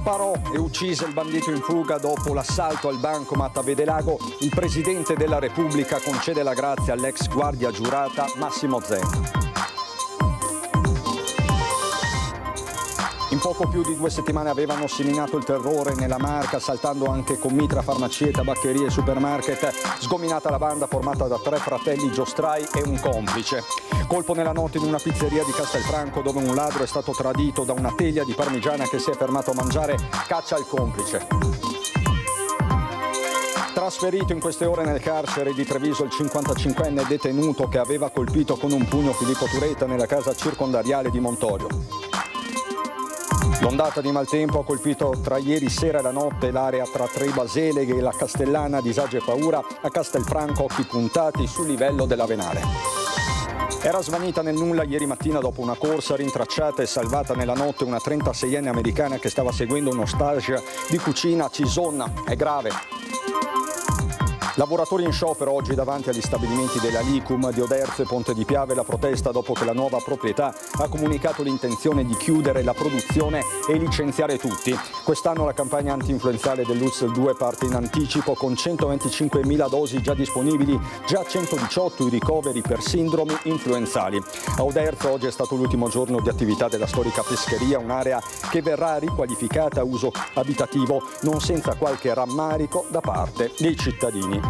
Sparò e uccise il bandito in fuga dopo l'assalto al bancomat a Vedelago. Il Presidente della Repubblica concede la grazia all'ex guardia giurata Massimo Zen. In poco più di 2 settimane avevano seminato il terrore nella Marca, assaltando anche commitra, farmacie, tabaccherie e supermarket. Sgominata la banda formata da 3 fratelli giostrai e un complice. Colpo nella notte in una pizzeria di Castelfranco dove un ladro è stato tradito da una teglia di parmigiana che si è fermato a mangiare. Caccia il complice. Trasferito in queste ore nel carcere di Treviso il 55enne detenuto che aveva colpito con un pugno Filippo Turetta nella casa circondariale di Montorio. L'ondata di maltempo ha colpito tra ieri sera e la notte l'area tra Trebaseleghe e la Castellana, disagi e paura, a Castelfranco occhi puntati sul livello della Venale. Era svanita nel nulla ieri mattina dopo una corsa, rintracciata e salvata nella notte una 36enne americana che stava seguendo uno stage di cucina a Cisonna. È grave. Lavoratori in sciopero oggi davanti agli stabilimenti della Licum di Oderzo e Ponte di Piave. La protesta dopo che la nuova proprietà ha comunicato l'intenzione di chiudere la produzione e licenziare tutti. Quest'anno la campagna anti-influenzale dell'UTS 2 parte in anticipo con 125.000 dosi già disponibili, già 118 i ricoveri per sindromi influenzali. A Oderzo oggi è stato l'ultimo giorno di attività della storica pescheria, un'area che verrà riqualificata a uso abitativo, non senza qualche rammarico da parte dei cittadini.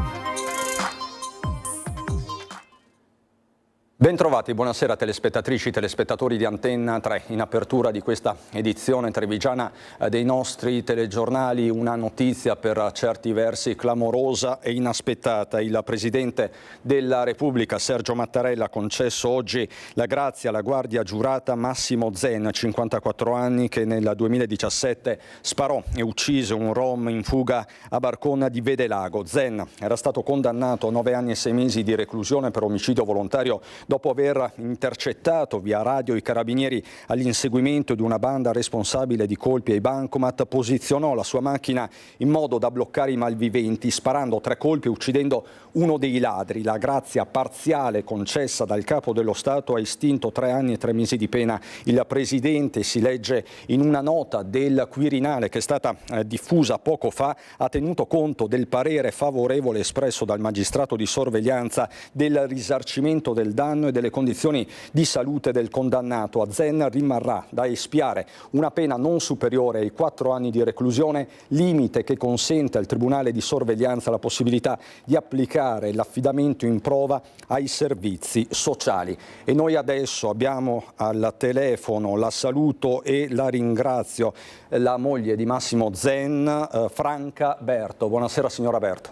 Bentrovati, buonasera telespettatrici e telespettatori di Antenna 3. In apertura di questa edizione trevigiana dei nostri telegiornali una notizia per certi versi clamorosa e inaspettata. Il Presidente della Repubblica Sergio Mattarella ha concesso oggi la grazia alla guardia giurata Massimo Zen, 54 anni, che nel 2017 sparò e uccise un rom in fuga a Barcona di Vedelago. Zen era stato condannato a 9 anni e 6 mesi di reclusione per omicidio volontario dopo aver intercettato via radio i carabinieri all'inseguimento di una banda responsabile di colpi ai bancomat. Posizionò la sua macchina in modo da bloccare i malviventi, sparando 3 colpi e uccidendo uno dei ladri. La grazia parziale concessa dal Capo dello Stato ha estinto 3 anni e 3 mesi di pena. Il Presidente, si legge in una nota del Quirinale che è stata diffusa poco fa, ha tenuto conto del parere favorevole espresso dal magistrato di sorveglianza, del risarcimento del danno e delle condizioni di salute del condannato. A Zen rimarrà da espiare una pena non superiore ai 4 anni di reclusione, limite che consente al Tribunale di sorveglianza la possibilità di applicare l'affidamento in prova ai servizi sociali. E noi adesso abbiamo al telefono, la saluto e la ringrazio, la moglie di Massimo Zen, Franca Berto. Buonasera signora Berto.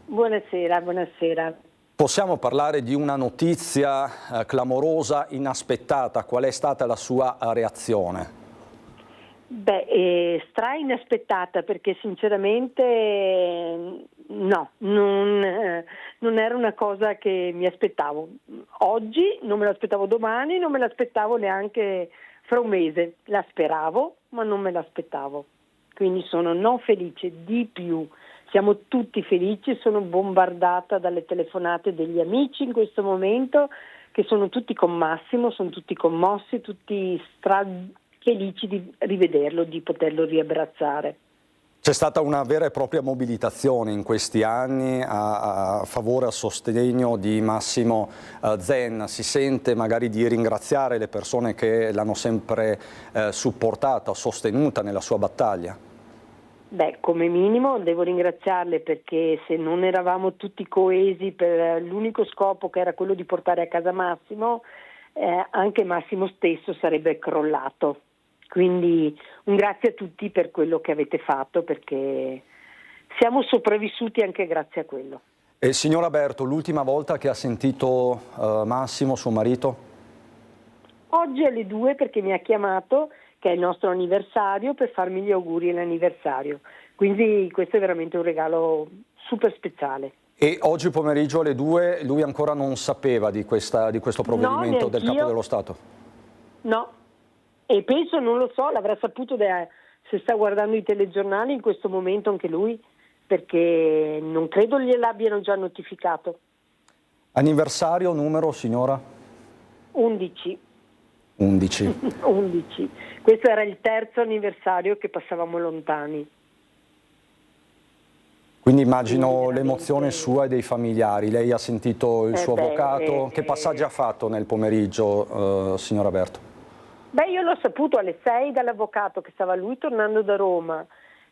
Buonasera, buonasera. Possiamo parlare di una notizia clamorosa, inaspettata. Qual è stata la sua reazione? Beh, stra inaspettata perché sinceramente no, non era una cosa che mi aspettavo. Oggi non me l'aspettavo, domani non me l'aspettavo neanche fra un mese. La speravo, ma non me l'aspettavo. Quindi sono non felice, di più. Siamo tutti felici, sono bombardata dalle telefonate degli amici in questo momento che sono tutti con Massimo, sono tutti commossi, tutti felici di rivederlo, di poterlo riabbracciare. C'è stata una vera e propria mobilitazione in questi anni a favore, a sostegno di Massimo Zen. Si sente magari di ringraziare le persone che l'hanno sempre supportata, sostenuta nella sua battaglia? Beh, come minimo devo ringraziarle perché se non eravamo tutti coesi per l'unico scopo che era quello di portare a casa Massimo, anche Massimo stesso sarebbe crollato. Quindi un grazie a tutti per quello che avete fatto perché siamo sopravvissuti anche grazie a quello. E signora Berto, l'ultima volta che ha sentito Massimo, suo marito? Oggi alle 2 perché mi ha chiamato, che è il nostro anniversario, per farmi gli auguri all'anniversario. Quindi questo è veramente un regalo super speciale. E oggi pomeriggio alle 2 lui ancora non sapeva di questo provvedimento del Capo dello Stato? No, e penso, non lo so, l'avrà saputo se sta guardando i telegiornali in questo momento anche lui, perché non credo gliel'abbiano già notificato. Anniversario, numero, signora? 11. 11. 11. Questo era il terzo anniversario che passavamo lontani. Quindi immagino l'emozione sua e dei familiari. Lei ha sentito il suo avvocato. Che passaggi ha fatto nel pomeriggio, signora Berto? Beh, io l'ho saputo alle 6 dall'avvocato, che stava lui tornando da Roma.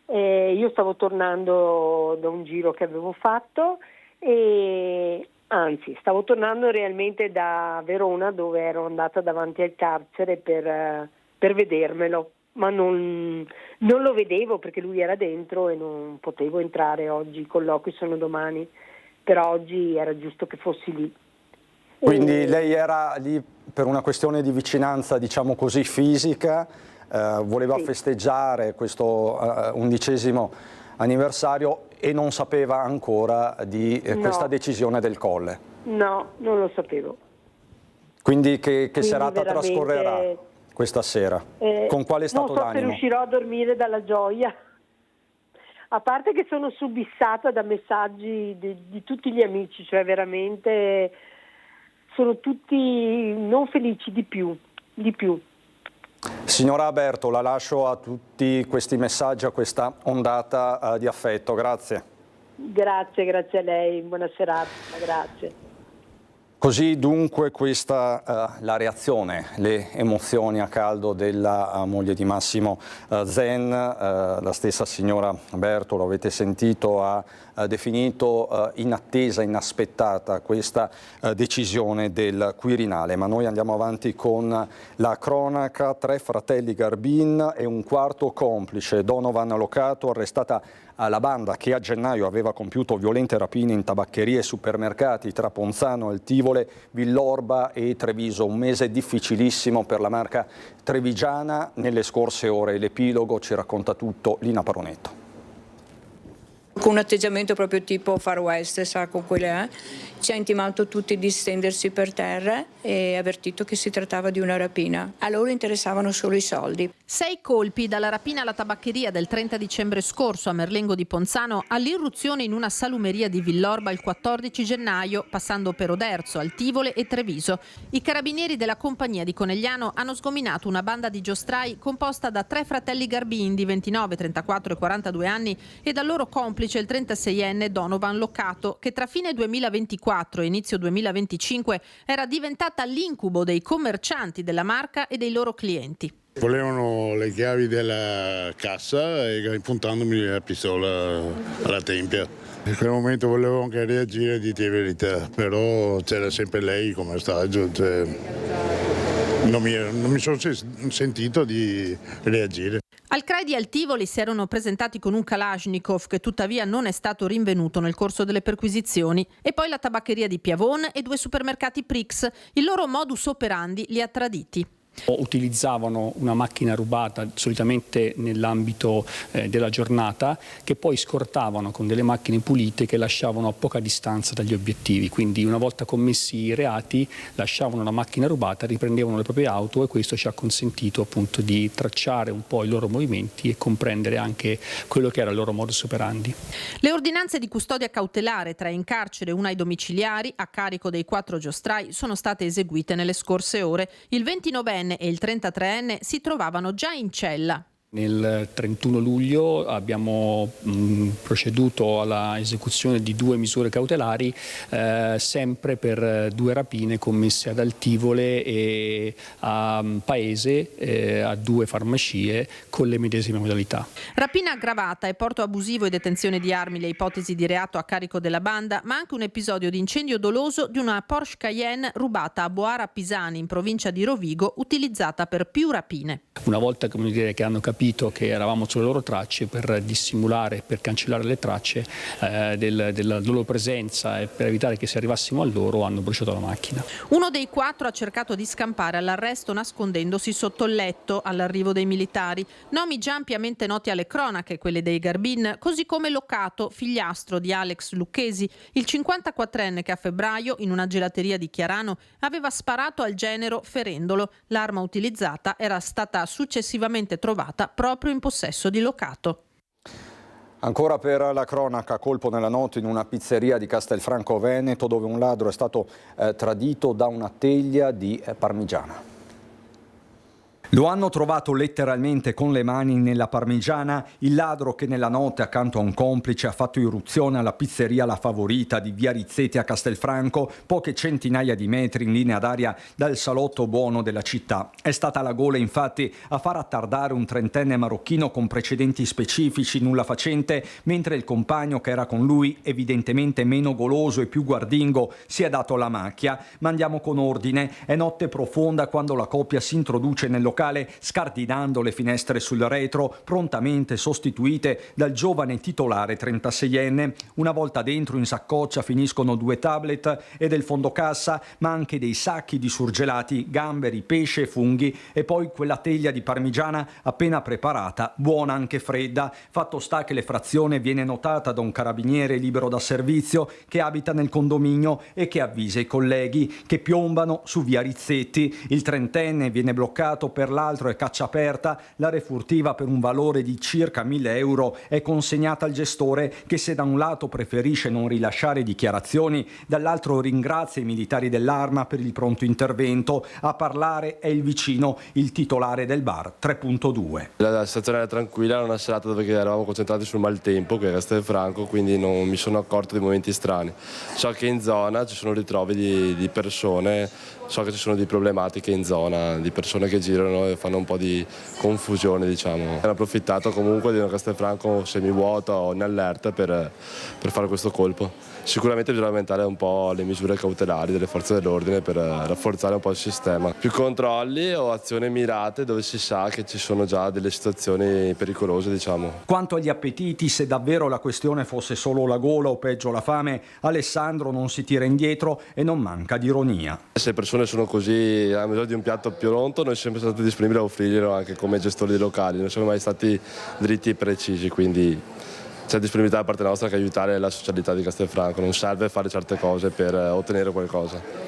Io stavo tornando da un giro che avevo fatto, anzi stavo tornando realmente da Verona, dove ero andata davanti al carcere per vedermelo, ma non lo vedevo perché lui era dentro e non potevo entrare oggi. I colloqui sono domani, però oggi era giusto che fossi lì. Quindi lei era lì per una questione di vicinanza, diciamo così, fisica, voleva festeggiare questo 11° anniversario e non sapeva ancora di questa decisione del Colle. No, non lo sapevo. Quindi che serata trascorrerà questa sera? Con quale stato d'animo? Non so se riuscirò a dormire dalla gioia. A parte che sono subissata da messaggi di tutti gli amici, cioè veramente sono tutti non felici, di più. Signora Berto, la lascio a tutti questi messaggi, a questa ondata di affetto. Grazie. Grazie a lei, buona serata, grazie. Così dunque questa la reazione, le emozioni a caldo della moglie di Massimo Zen. La stessa signora Berto, lo avete sentito, ha definito inattesa, inaspettata questa decisione del Quirinale. Ma noi andiamo avanti con la cronaca. 3 fratelli Garbin e un quarto complice, Donovan Locato, arrestata la banda che a gennaio aveva compiuto violente rapine in tabaccherie e supermercati tra Ponzano, Altivole, Villorba e Treviso. Un mese difficilissimo per la marca trevigiana. Nelle scorse ore l'epilogo ci racconta tutto Lina Paronetto. Con un atteggiamento proprio tipo Far West, sa, con quelle, ci ha intimato tutti di stendersi per terra e avvertito che si trattava di una rapina. A loro interessavano solo i soldi. 6 colpi, dalla rapina alla tabaccheria del 30 dicembre scorso a Merlengo di Ponzano all'irruzione in una salumeria di Villorba il 14 gennaio, passando per Oderzo, Altivole e Treviso. I carabinieri della compagnia di Conegliano hanno sgominato una banda di giostrai composta da 3 fratelli Garbin di 29, 34 e 42 anni e dal loro complice il 36enne Donovan Locato, che tra fine 2024 e inizio 2025 era diventata l'incubo dei commercianti della marca e dei loro clienti. Volevano le chiavi della cassa e puntandomi la pistola alla tempia. In quel momento volevo anche reagire, di dire verità, però c'era sempre lei come ostaggio, cioè non mi sono sentito di reagire. Al CRAI di Altivoli si erano presentati con un Kalashnikov che tuttavia non è stato rinvenuto nel corso delle perquisizioni, e poi la tabaccheria di Piavon e 2 supermercati Prix. Il loro modus operandi li ha traditi. Utilizzavano una macchina rubata solitamente nell'ambito della giornata, che poi scortavano con delle macchine pulite che lasciavano a poca distanza dagli obiettivi. Quindi una volta commessi i reati lasciavano la macchina rubata, riprendevano le proprie auto, e questo ci ha consentito appunto di tracciare un po' i loro movimenti e comprendere anche quello che era il loro modus operandi. Le ordinanze di custodia cautelare, 3 in carcere e 1 ai domiciliari, a carico dei 4 giostrai, sono state eseguite nelle scorse ore. Il 29enne e il 33enne si trovavano già in cella. Nel 31 luglio abbiamo proceduto alla esecuzione di 2 misure cautelari, sempre per 2 rapine commesse ad Altivole e a Paese, a 2 farmacie con le medesime modalità. Rapina aggravata e porto abusivo e detenzione di armi le ipotesi di reato a carico della banda, ma anche un episodio di incendio doloso di una Porsche Cayenne rubata a Boara Pisani, in provincia di Rovigo, utilizzata per più rapine. Una volta che hanno capito che eravamo sulle loro tracce, per dissimulare, per cancellare le tracce della loro presenza e per evitare che se arrivassimo a loro, hanno bruciato la macchina. Uno dei 4 ha cercato di scampare all'arresto nascondendosi sotto il letto all'arrivo dei militari. Nomi già ampiamente noti alle cronache, quelle dei Garbin, così come Locato, figliastro di Alex Lucchesi, il 54enne che a febbraio in una gelateria di Chiarano aveva sparato al genero ferendolo. L'arma utilizzata era stata successivamente trovata proprio in possesso di Locato. Ancora per la cronaca, colpo nella notte in una pizzeria di Castelfranco Veneto, dove un ladro è stato tradito da una teglia di parmigiana. Lo hanno trovato letteralmente con le mani nella Parmigiana il ladro che nella notte accanto a un complice ha fatto irruzione alla pizzeria La Favorita di via Rizzeti a Castelfranco, poche centinaia di metri in linea d'aria dal salotto buono della città. È stata la gola infatti a far attardare un trentenne marocchino con precedenti specifici nulla facente, mentre il compagno che era con lui, evidentemente meno goloso e più guardingo, si è dato la macchia. Ma andiamo con ordine. È notte profonda quando la coppia si introduce nel locale scardinando le finestre sul retro, prontamente sostituite dal giovane titolare 36enne. Una volta dentro in saccoccia finiscono 2 tablet e del fondocassa, ma anche dei sacchi di surgelati, gamberi, pesce e funghi, e poi quella teglia di parmigiana appena preparata, buona anche fredda. Fatto sta che l'effrazione viene notata da un carabiniere libero da servizio che abita nel condominio e che avvisa i colleghi che piombano su via Rizzetti. Il trentenne viene bloccato per l'altro è caccia aperta. La refurtiva per un valore di circa 1.000 euro è consegnata al gestore che, se da un lato preferisce non rilasciare dichiarazioni, dall'altro ringrazia i militari dell'Arma per il pronto intervento. A parlare è il vicino, il titolare del bar 3.2. La situazione era tranquilla, era una serata dove eravamo concentrati sul maltempo, che era Castelfranco, quindi non mi sono accorto di momenti strani. So che in zona ci sono ritrovi di persone, so che ci sono di problematiche in zona, di persone che girano e fanno un po' di confusione, diciamo. Hanno approfittato comunque di una Castelfranco semivuota o in allerta per fare questo colpo. Sicuramente bisogna aumentare un po' le misure cautelari delle forze dell'ordine per rafforzare un po' il sistema. Più controlli o azioni mirate dove si sa che ci sono già delle situazioni pericolose, diciamo. Quanto agli appetiti, se davvero la questione fosse solo la gola o peggio la fame, Alessandro non si tira indietro e non manca di ironia. Se le persone sono così, hanno bisogno di un piatto più pronto, noi siamo sempre stati disponibili a offrirglielo anche come gestori locali, non siamo mai stati dritti e precisi, quindi c'è disponibilità da parte nostra che aiutare la socialità di Castelfranco, non serve fare certe cose per ottenere qualcosa.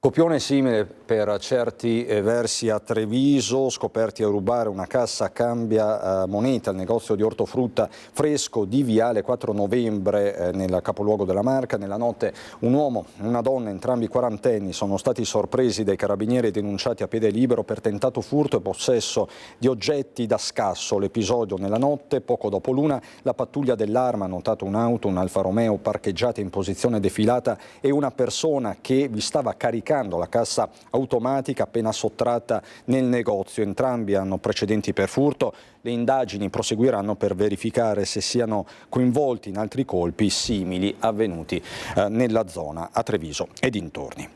Copione simile per certi versi a Treviso, scoperti a rubare una cassa cambia moneta al negozio di ortofrutta Fresco di Viale 4 novembre nel capoluogo della Marca. Nella notte un uomo e una donna, entrambi quarantenni, sono stati sorpresi dai carabinieri e denunciati a piede libero per tentato furto e possesso di oggetti da scasso. L'episodio nella notte, poco dopo l'1, la pattuglia dell'Arma ha notato un'auto, un Alfa Romeo, parcheggiata in posizione defilata e una persona che vi stava caricando la cassa automatica appena sottratta nel negozio. Entrambi hanno precedenti per furto. Le indagini proseguiranno per verificare se siano coinvolti in altri colpi simili avvenuti nella zona a Treviso e dintorni.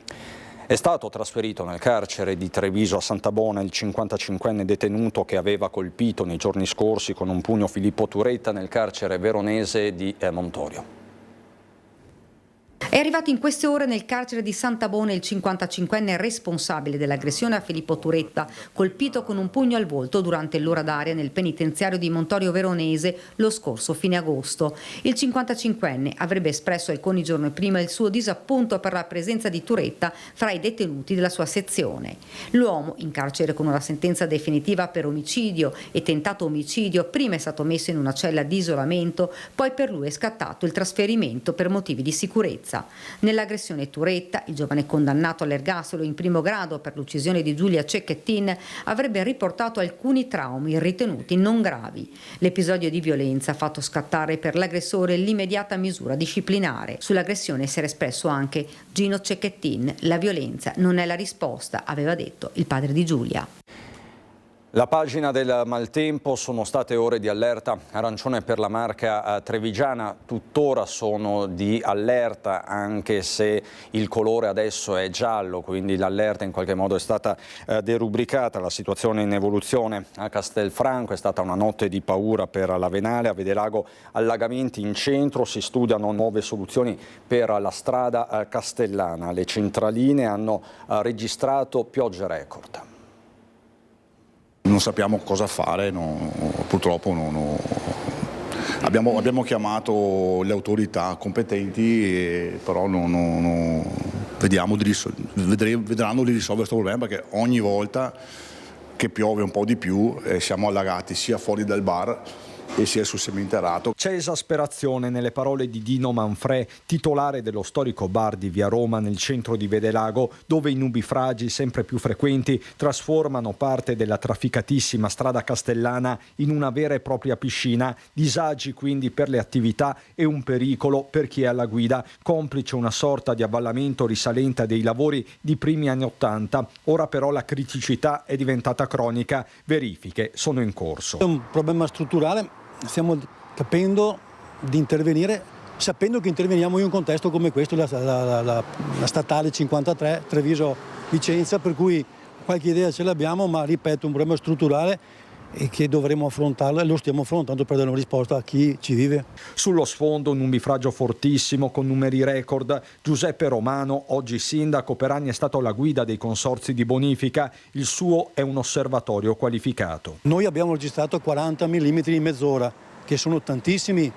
È stato trasferito nel carcere di Treviso a Santabona il 55enne detenuto che aveva colpito nei giorni scorsi con un pugno Filippo Turetta nel carcere veronese di Montorio. È arrivato in queste ore nel carcere di Santabona il 55enne responsabile dell'aggressione a Filippo Turetta, colpito con un pugno al volto durante l'ora d'aria nel penitenziario di Montorio Veronese lo scorso fine agosto. Il 55enne avrebbe espresso alcuni giorni prima il suo disappunto per la presenza di Turetta fra i detenuti della sua sezione. L'uomo, in carcere con una sentenza definitiva per omicidio e tentato omicidio, prima è stato messo in una cella di isolamento, poi per lui è scattato il trasferimento per motivi di sicurezza. Nell'aggressione Turetta, il giovane condannato all'ergastolo in primo grado per l'uccisione di Giulia Cecchettin, avrebbe riportato alcuni traumi ritenuti non gravi. L'episodio di violenza ha fatto scattare per l'aggressore l'immediata misura disciplinare. Sull'aggressione si era espresso anche Gino Cecchettin. La violenza non è la risposta, aveva detto il padre di Giulia. La pagina del maltempo, sono state ore di allerta arancione per la Marca trevigiana, tuttora sono di allerta anche se il colore adesso è giallo, quindi l'allerta in qualche modo è stata derubricata. La situazione in evoluzione a Castelfranco, è stata una notte di paura per la Venale, a Vedelago allagamenti in centro, si studiano nuove soluzioni per la strada castellana, le centraline hanno registrato piogge record. Non sappiamo cosa fare, purtroppo abbiamo chiamato le autorità competenti, però vedranno di risolvere questo problema, perché ogni volta che piove un po' di più siamo allagati sia fuori dal bar e si è sussementerato. C'è esasperazione nelle parole di Dino Manfrè, titolare dello storico bar di Via Roma nel centro di Vedelago, dove i nubifragi sempre più frequenti trasformano parte della trafficatissima strada castellana in una vera e propria piscina, disagi quindi per le attività e un pericolo per chi è alla guida, complice una sorta di avvallamento risalente a dei lavori di primi anni '80. Ora però la criticità è diventata cronica, verifiche sono in corso. È un problema strutturale. Stiamo capendo di intervenire, sapendo che interveniamo in un contesto come questo, la statale 53 Treviso-Vicenza, per cui qualche idea ce l'abbiamo, ma ripeto, un problema strutturale e che dovremo affrontarlo e lo stiamo affrontando per dare una risposta a chi ci vive. Sullo sfondo un nubifragio fortissimo con numeri record. Giuseppe Romano, oggi sindaco, per anni è stato alla guida dei consorzi di bonifica. Il suo è un osservatorio qualificato. Noi abbiamo registrato 40 mm in mezz'ora, che sono tantissimi,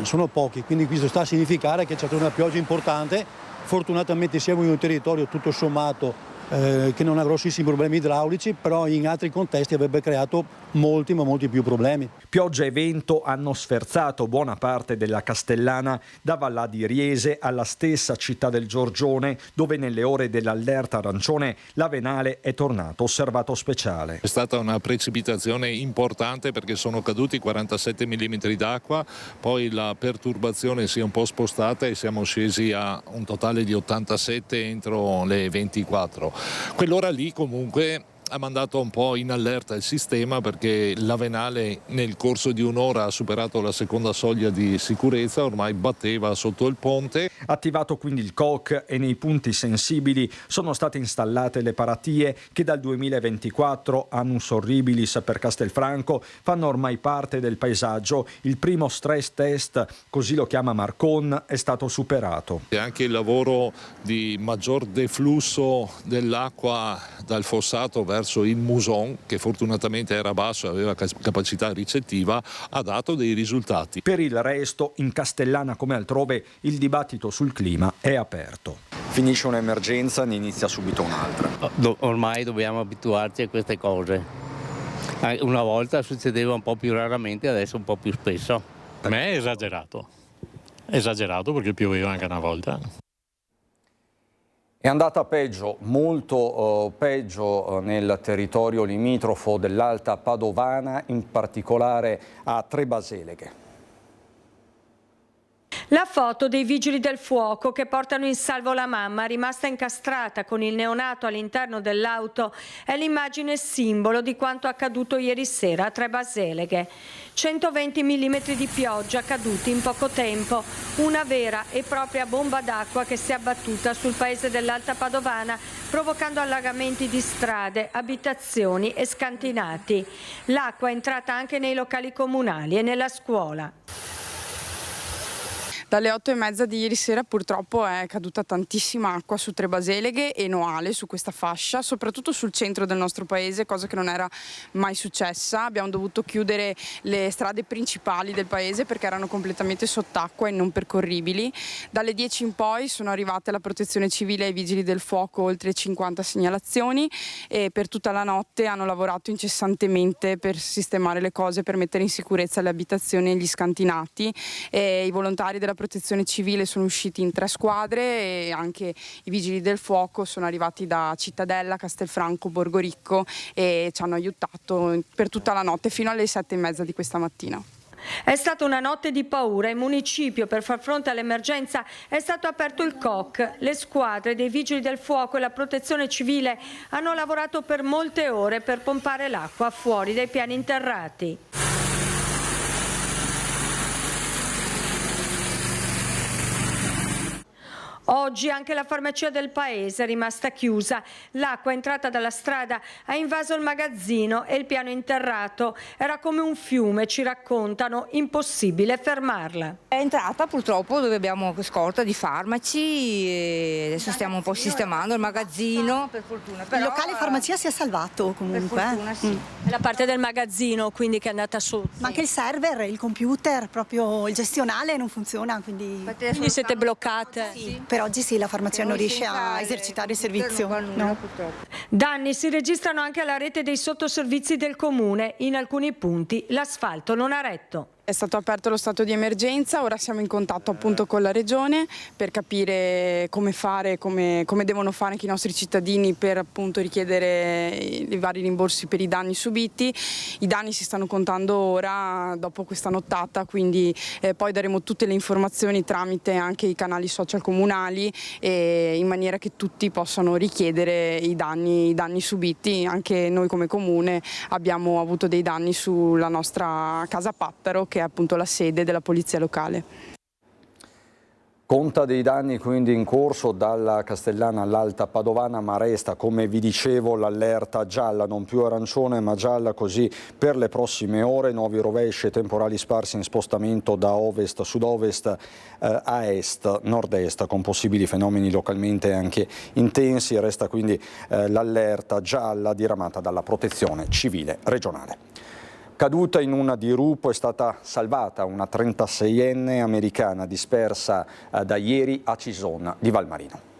sono pochi, quindi questo sta a significare che c'è stata una pioggia importante. Fortunatamente siamo in un territorio tutto sommato che non ha grossissimi problemi idraulici, però in altri contesti avrebbe creato molti più problemi. Pioggia e vento hanno sferzato buona parte della Castellana, da Vallà di Riese alla stessa città del Giorgione, dove nelle ore dell'allerta arancione l'Avenale è tornato osservato speciale. È stata una precipitazione importante perché sono caduti 47 mm d'acqua, poi la perturbazione si è un po' spostata e siamo scesi a un totale di 87 entro le 24. Quell'ora lì comunque ha mandato un po' in allerta il sistema, perché l'Avenale nel corso di un'ora ha superato la seconda soglia di sicurezza, ormai batteva sotto il ponte. Attivato quindi il COC e nei punti sensibili sono state installate le paratie che dal 2024, annus horribilis per Castelfranco, fanno ormai parte del paesaggio. Il primo stress test, così lo chiama Marcon, è stato superato. E anche il lavoro di maggior deflusso dell'acqua dal fossato verso il Muson, che fortunatamente era basso e aveva capacità ricettiva, ha dato dei risultati. Per il resto, in Castellana come altrove, il dibattito sul clima è aperto. Finisce un'emergenza, ne inizia subito un'altra. Ormai dobbiamo abituarci a queste cose. Una volta succedeva un po' più raramente, adesso un po' più spesso. Per me è esagerato perché pioveva anche una volta. È andata peggio, molto peggio nel territorio limitrofo dell'Alta Padovana, in particolare a Trebaseleghe. La foto dei vigili del fuoco che portano in salvo la mamma rimasta incastrata con il neonato all'interno dell'auto è l'immagine simbolo di quanto accaduto ieri sera a Trebaseleghe. 120 mm di pioggia caduti in poco tempo, una vera e propria bomba d'acqua che si è abbattuta sul paese dell'Alta Padovana, provocando allagamenti di strade, abitazioni e scantinati. L'acqua è entrata anche nei locali comunali e nella scuola. Dalle 8:30 di ieri sera purtroppo è caduta tantissima acqua su Trebaseleghe e Noale, su questa fascia, soprattutto sul centro del nostro paese, cosa che non era mai successa. Abbiamo dovuto chiudere le strade principali del paese perché erano completamente sott'acqua e non percorribili. Dalle 10 in poi sono arrivate la Protezione Civile e i Vigili del Fuoco oltre 50 segnalazioni e per tutta la notte hanno lavorato incessantemente per sistemare le cose, per mettere in sicurezza le abitazioni e gli scantinati. I volontari della Protezione Civile sono usciti in 3 squadre e anche i Vigili del Fuoco sono arrivati da Cittadella, Castelfranco, Borgoricco e ci hanno aiutato per tutta la notte fino alle 7:30 di questa mattina. È stata una notte di paura. In municipio, per far fronte all'emergenza, è stato aperto il COC. Le squadre dei Vigili del Fuoco e la Protezione Civile hanno lavorato per molte ore per pompare l'acqua fuori dai piani interrati. Oggi anche la farmacia del paese è rimasta chiusa. L'acqua entrata dalla strada ha invaso il magazzino e il piano interrato. Era come un fiume, ci raccontano, impossibile fermarla. È entrata purtroppo dove abbiamo scorta di farmaci e adesso stiamo un po' sistemando il magazzino, per fortuna. Però, il locale farmacia si è salvato comunque. Per fortuna, sì. È la parte del magazzino quindi che è andata sotto. Ma anche il server, il computer, proprio il gestionale non funziona, quindi siete bloccate? Sì. Per oggi sì, la farmacia non riesce a esercitare il servizio. No. Danni si registrano anche alla rete dei sottoservizi del comune. In alcuni punti l'asfalto non ha retto. È stato aperto lo stato di emergenza, ora siamo in contatto appunto con la Regione per capire come fare, come devono fare anche i nostri cittadini per appunto richiedere i vari rimborsi per i danni subiti. I danni si stanno contando ora dopo questa nottata, quindi poi daremo tutte le informazioni tramite anche i canali social comunali in maniera che tutti possano richiedere i danni subiti. Anche noi come comune abbiamo avuto dei danni sulla nostra casa Pattaro, che è appunto la sede della polizia locale. Conta dei danni quindi in corso dalla Castellana all'Alta Padovana, ma resta, come vi dicevo, l'allerta gialla, non più arancione ma gialla, così per le prossime ore. Nuovi rovesci e temporali sparsi in spostamento da ovest, sud-ovest a est, nord-est, con possibili fenomeni localmente anche intensi. Resta quindi l'allerta gialla diramata dalla Protezione Civile regionale. Caduta in una dirupo è stata salvata una 36enne americana dispersa da ieri a Cison di Valmarino.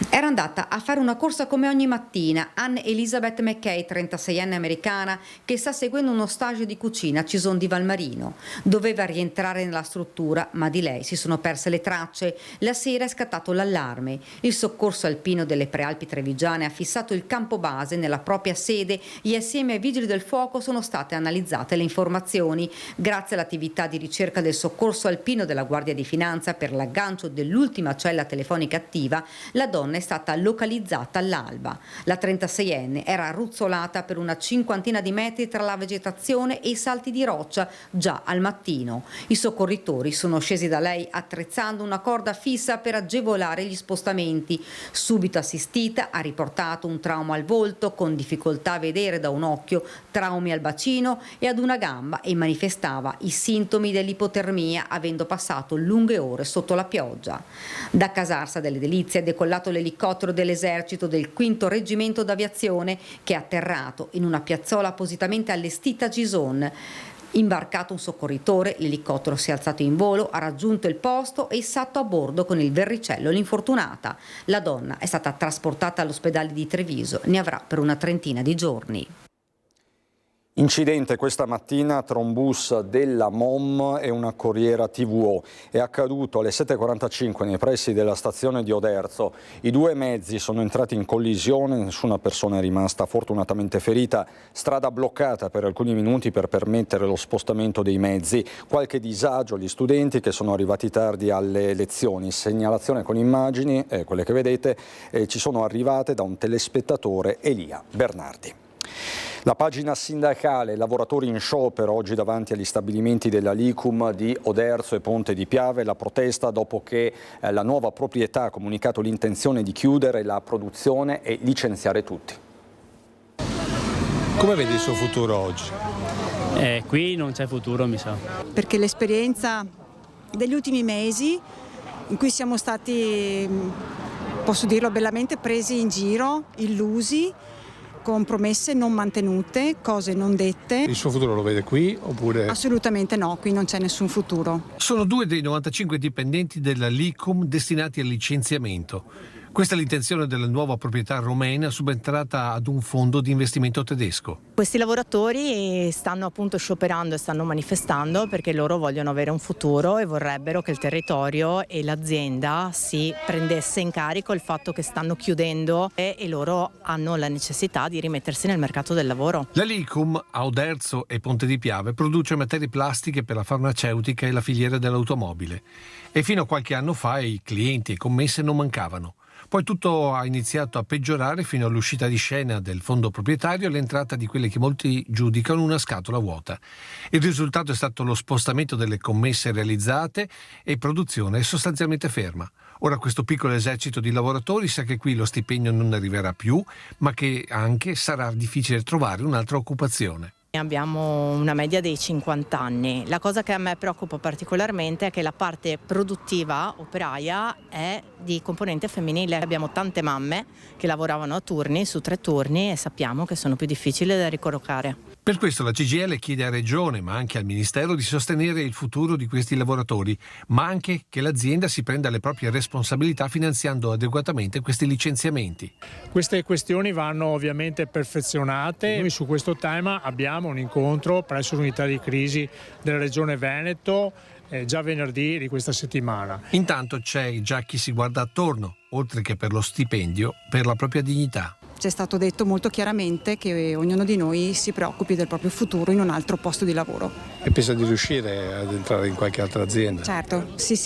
Era andata a fare una corsa come ogni mattina Anne Elizabeth McKay, 36enne americana, che sta seguendo uno stage di cucina a Cison di Valmarino. Doveva rientrare nella struttura, ma di lei si sono perse le tracce. La sera è scattato l'allarme. Il soccorso alpino delle Prealpi Trevigiane ha fissato il campo base nella propria sede e assieme ai vigili del fuoco sono state analizzate le informazioni. Grazie all'attività di ricerca del soccorso alpino della Guardia di Finanza per l'aggancio dell'ultima cella telefonica attiva, la donna è stata localizzata all'alba. La 36enne era ruzzolata per una cinquantina di metri tra la vegetazione e i salti di roccia già al mattino. I soccorritori sono scesi da lei attrezzando una corda fissa per agevolare gli spostamenti. Subito assistita, ha riportato un trauma al volto con difficoltà a vedere da un occhio, traumi al bacino e ad una gamba, e manifestava i sintomi dell'ipotermia avendo passato lunghe ore sotto la pioggia. Da Casarsa delle Delizie è decollato l'elicottero dell'esercito del 5° reggimento d'aviazione che è atterrato in una piazzola appositamente allestita a Cison. Imbarcato un soccorritore, l'elicottero si è alzato in volo, ha raggiunto il posto e issato a bordo con il verricello l'infortunata. La donna è stata trasportata all'ospedale di Treviso, ne avrà per una trentina di giorni. Incidente questa mattina tra un bus della MOM e una corriera TVO. È accaduto alle 7:45 nei pressi della stazione di Oderzo. I due mezzi sono entrati in collisione, nessuna persona è rimasta fortunatamente ferita. Strada bloccata per alcuni minuti per permettere lo spostamento dei mezzi. Qualche disagio agli studenti che sono arrivati tardi alle lezioni. Segnalazione con immagini, quelle che vedete, ci sono arrivate da un telespettatore, Elia Bernardi. La pagina sindacale, lavoratori in sciopero oggi davanti agli stabilimenti della Licum di Oderzo e Ponte di Piave. La protesta dopo che la nuova proprietà ha comunicato l'intenzione di chiudere la produzione e licenziare tutti. Come vedi il suo futuro oggi? Qui non c'è futuro, mi sa. Perché l'esperienza degli ultimi mesi in cui siamo stati, posso dirlo bellamente, presi in giro, illusi, con promesse non mantenute, cose non dette. Il suo futuro lo vede qui oppure? Assolutamente no, qui non c'è nessun futuro. Sono 2 dei 95 dipendenti della Licum destinati al licenziamento. Questa è l'intenzione della nuova proprietà rumena subentrata ad un fondo di investimento tedesco. Questi lavoratori stanno appunto scioperando e stanno manifestando perché loro vogliono avere un futuro e vorrebbero che il territorio e l'azienda si prendesse in carico il fatto che stanno chiudendo e loro hanno la necessità di rimettersi nel mercato del lavoro. La Licum a Oderzo e Ponte di Piave produce materie plastiche per la farmaceutica e la filiera dell'automobile e fino a qualche anno fa i clienti e commesse non mancavano. Poi tutto ha iniziato a peggiorare fino all'uscita di scena del fondo proprietario e l'entrata di quelle che molti giudicano una scatola vuota. Il risultato è stato lo spostamento delle commesse realizzate e produzione è sostanzialmente ferma. Ora questo piccolo esercito di lavoratori sa che qui lo stipendio non arriverà più, ma che anche sarà difficile trovare un'altra occupazione. Abbiamo una media dei 50 anni. La cosa che a me preoccupa particolarmente è che la parte produttiva operaia è di componente femminile. Abbiamo tante mamme che lavoravano a turni su 3 turni e sappiamo che sono più difficili da ricollocare. Per questo la CGIL chiede a Regione, ma anche al Ministero, di sostenere il futuro di questi lavoratori, ma anche che l'azienda si prenda le proprie responsabilità finanziando adeguatamente questi licenziamenti. Queste questioni vanno ovviamente perfezionate. Noi su questo tema abbiamo un incontro presso l'unità di crisi della Regione Veneto già venerdì di questa settimana. Intanto c'è già chi si guarda attorno, oltre che per lo stipendio, per la propria dignità. C'è stato detto molto chiaramente che ognuno di noi si preoccupi del proprio futuro in un altro posto di lavoro. E pensa di riuscire ad entrare in qualche altra azienda? Certo, sì,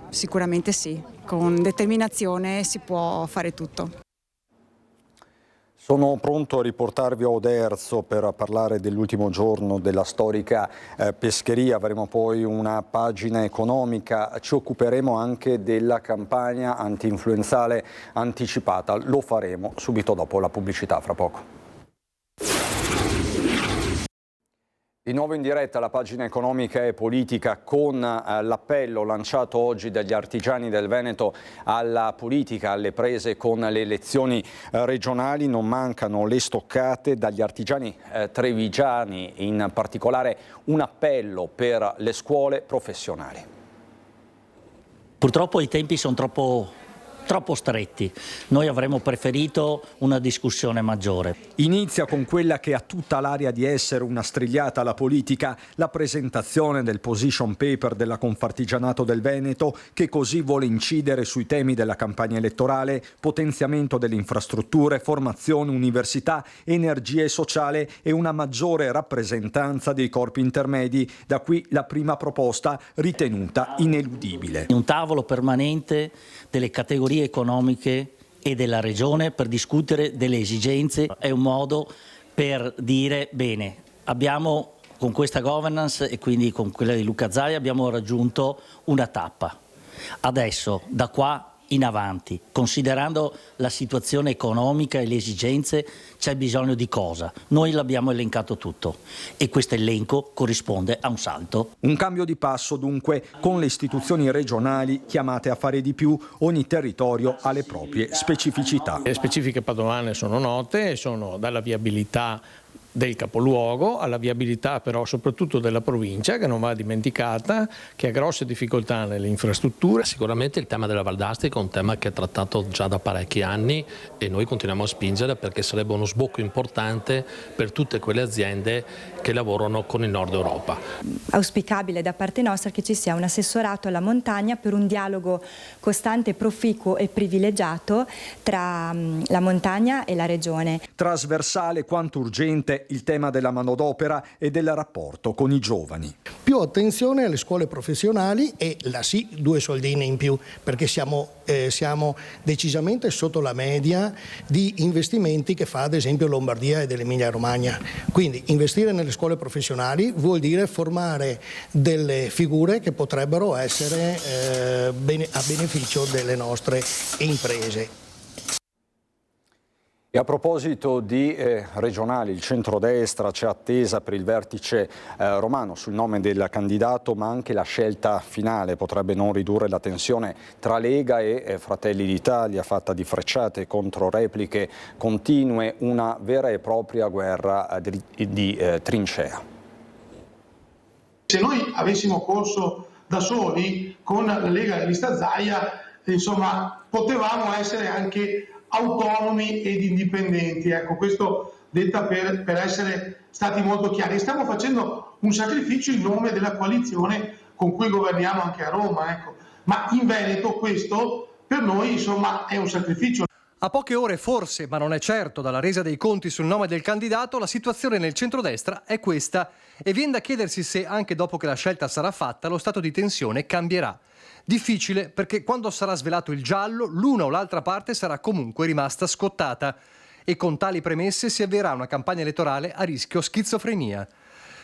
sicuramente sì. Con determinazione si può fare tutto. Sono pronto a riportarvi a Oderzo per parlare dell'ultimo giorno della storica pescheria. Avremo poi una pagina economica, ci occuperemo anche della campagna anti-influenzale anticipata. Lo faremo subito dopo la pubblicità, fra poco. Di nuovo in diretta la pagina economica e politica con l'appello lanciato oggi dagli artigiani del Veneto alla politica, alle prese con le elezioni regionali. Non mancano le stoccate dagli artigiani trevigiani, in particolare un appello per le scuole professionali. Purtroppo i tempi sono troppo stretti. Noi avremmo preferito una discussione maggiore. Inizia con quella che ha tutta l'aria di essere una strigliata alla politica, la presentazione del position paper della Confartigianato del Veneto, che così vuole incidere sui temi della campagna elettorale: potenziamento delle infrastrutture, formazione, università, energia e sociale e una maggiore rappresentanza dei corpi intermedi. Da qui la prima proposta, ritenuta ineludibile. Un tavolo permanente delle categorie economiche e della regione per discutere delle esigenze. È un modo per dire: bene, abbiamo con questa governance e quindi con quella di Luca Zaia abbiamo raggiunto una tappa. Adesso da qua in avanti, considerando la situazione economica e le esigenze, c'è bisogno di cosa? Noi l'abbiamo elencato tutto e questo elenco corrisponde a un salto. Un cambio di passo dunque, con le istituzioni regionali chiamate a fare di più. Ogni territorio ha le proprie specificità. Le specifiche padovane sono note, sono dalla viabilità del capoluogo alla viabilità però soprattutto della provincia, che non va dimenticata, che ha grosse difficoltà nelle infrastrutture. Sicuramente il tema della Valdastico è un tema che è trattato già da parecchi anni e noi continuiamo a spingere perché sarebbe uno sbocco importante per tutte quelle aziende che lavorano con il Nord Europa. Auspicabile da parte nostra che ci sia un assessorato alla montagna per un dialogo costante, proficuo e privilegiato tra la montagna e la regione. Trasversale quanto urgente il tema della manodopera e del rapporto con i giovani. Più attenzione alle scuole professionali e là sì 2 soldini in più, perché siamo decisamente sotto la media di investimenti che fa ad esempio Lombardia e dell'Emilia Romagna. Quindi investire nelle scuole professionali vuol dire formare delle figure che potrebbero essere a beneficio delle nostre imprese. E a proposito di regionali, il centrodestra c'è attesa per il vertice romano sul nome del candidato, ma anche la scelta finale potrebbe non ridurre la tensione tra Lega e Fratelli d'Italia, fatta di frecciate, controrepliche continue, una vera e propria guerra di trincea. Se noi avessimo corso da soli con la Lega e la lista Zaia, insomma, potevamo essere anche autonomi ed indipendenti, ecco, questo detta per essere stati molto chiari. Stiamo facendo un sacrificio in nome della coalizione con cui governiamo anche a Roma, ecco. Ma in Veneto questo per noi insomma è un sacrificio. A poche ore forse, ma non è certo, dalla resa dei conti sul nome del candidato, la situazione nel centrodestra è questa e viene da chiedersi se anche dopo che la scelta sarà fatta lo stato di tensione cambierà. Difficile perché quando sarà svelato il giallo l'una o l'altra parte sarà comunque rimasta scottata e con tali premesse si avvierà una campagna elettorale a rischio schizofrenia.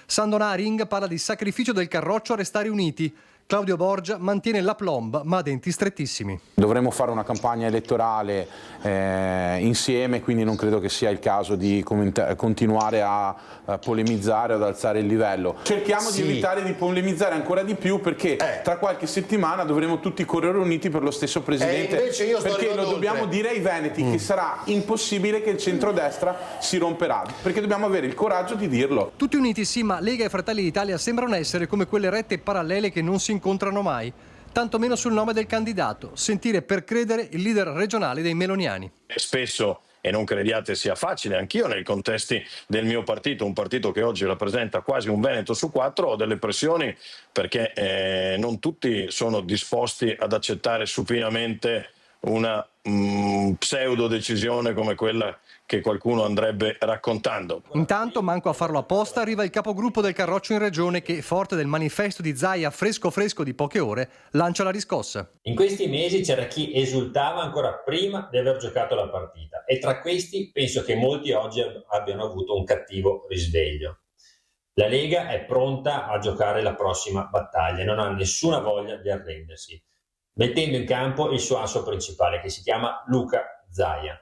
Sandonaring parla di sacrificio del carroccio a restare uniti. Claudio Borgia mantiene l'aplomb ma a denti strettissimi. Dovremmo fare una campagna elettorale insieme, quindi non credo che sia il caso di continuare a polemizzare o ad alzare il livello. Cerchiamo di evitare di polemizzare ancora di più, perché tra qualche settimana dovremo tutti correre uniti per lo stesso Presidente, perché lo dobbiamo dire ai veneti che sarà impossibile che il centrodestra si romperà, perché dobbiamo avere il coraggio di dirlo. Tutti uniti sì, ma Lega e Fratelli d'Italia sembrano essere come quelle rette parallele che non si incontrano mai, tantomeno sul nome del candidato. Sentire per credere il leader regionale dei meloniani. Spesso, e non crediate sia facile, anch'io nei contesti del mio partito, un partito che oggi rappresenta quasi un Veneto su 4, ho delle pressioni perché non tutti sono disposti ad accettare supinamente una pseudo decisione come quella che qualcuno andrebbe raccontando. Intanto, manco a farlo apposta, arriva il capogruppo del Carroccio in regione che, forte del manifesto di Zaia fresco di poche ore, lancia la riscossa. In questi mesi c'era chi esultava ancora prima di aver giocato la partita, e tra questi penso che molti oggi abbiano avuto un cattivo risveglio. La Lega è pronta a giocare la prossima battaglia e non ha nessuna voglia di arrendersi, mettendo in campo il suo asso principale, che si chiama Luca Zaia.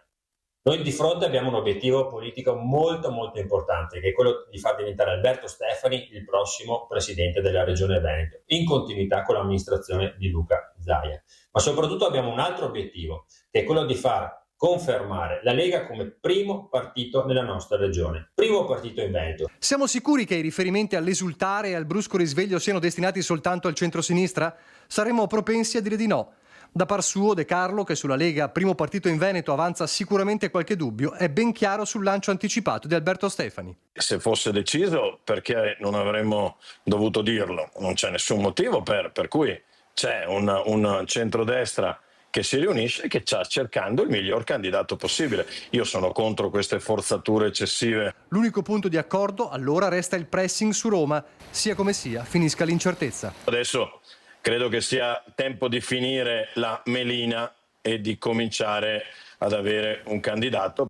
Noi di fronte abbiamo un obiettivo politico molto importante, che è quello di far diventare Alberto Stefani il prossimo presidente della Regione Veneto, in continuità con l'amministrazione di Luca Zaia. Ma soprattutto abbiamo un altro obiettivo, che è quello di far confermare la Lega come primo partito nella nostra regione, primo partito in Veneto. Siamo sicuri che i riferimenti all'esultare e al brusco risveglio siano destinati soltanto al centrosinistra? Saremmo propensi a dire di no. Da par suo, De Carlo, che sulla Lega, primo partito in Veneto, avanza sicuramente qualche dubbio, è ben chiaro sul lancio anticipato di Alberto Stefani. Se fosse deciso, perché non avremmo dovuto dirlo? Non c'è nessun motivo per cui c'è un centrodestra che si riunisce e che sta cercando il miglior candidato possibile. Io sono contro queste forzature eccessive. L'unico punto di accordo allora resta il pressing su Roma. Sia come sia, finisca l'incertezza. Adesso credo che sia tempo di finire la melina e di cominciare ad avere un candidato.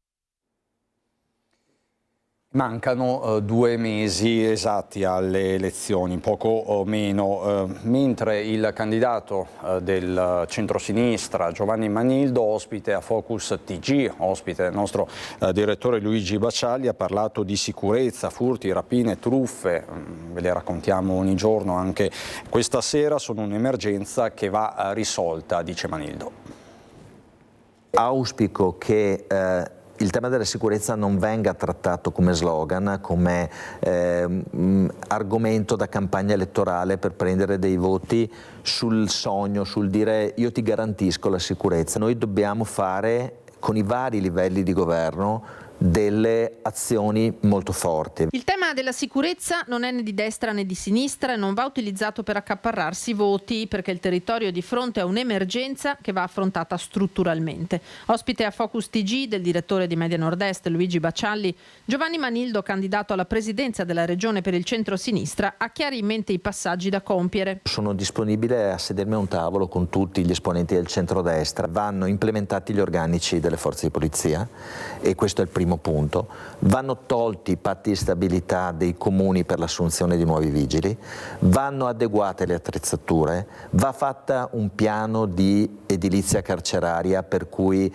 Mancano 2 mesi esatti alle elezioni, poco o meno, mentre il candidato del centrosinistra Giovanni Manildo, ospite a Focus TG, ospite del nostro direttore Luigi Baccialli, ha parlato di sicurezza, furti, rapine, truffe, ve le raccontiamo ogni giorno, anche questa sera, sono un'emergenza che va risolta, dice Manildo. Auspico che il tema della sicurezza non venga trattato come slogan, come argomento da campagna elettorale per prendere dei voti sul sogno, sul dire io ti garantisco la sicurezza. Noi dobbiamo fare con i vari livelli di governo delle azioni molto forti. Il tema della sicurezza non è né di destra né di sinistra e non va utilizzato per accaparrarsi voti, perché il territorio è di fronte a un'emergenza che va affrontata strutturalmente. Ospite a Focus TG del direttore di Media Nord-Est Luigi Baccialli, Giovanni Manildo, candidato alla presidenza della regione per il centro-sinistra, ha chiari in mente i passaggi da compiere. Sono disponibile a sedermi a un tavolo con tutti gli esponenti del centrodestra. Vanno implementati gli organici delle forze di polizia e questo è il primo punto. Vanno tolti i patti di stabilità dei comuni per l'assunzione di nuovi vigili, vanno adeguate le attrezzature, va fatta un piano di edilizia carceraria per cui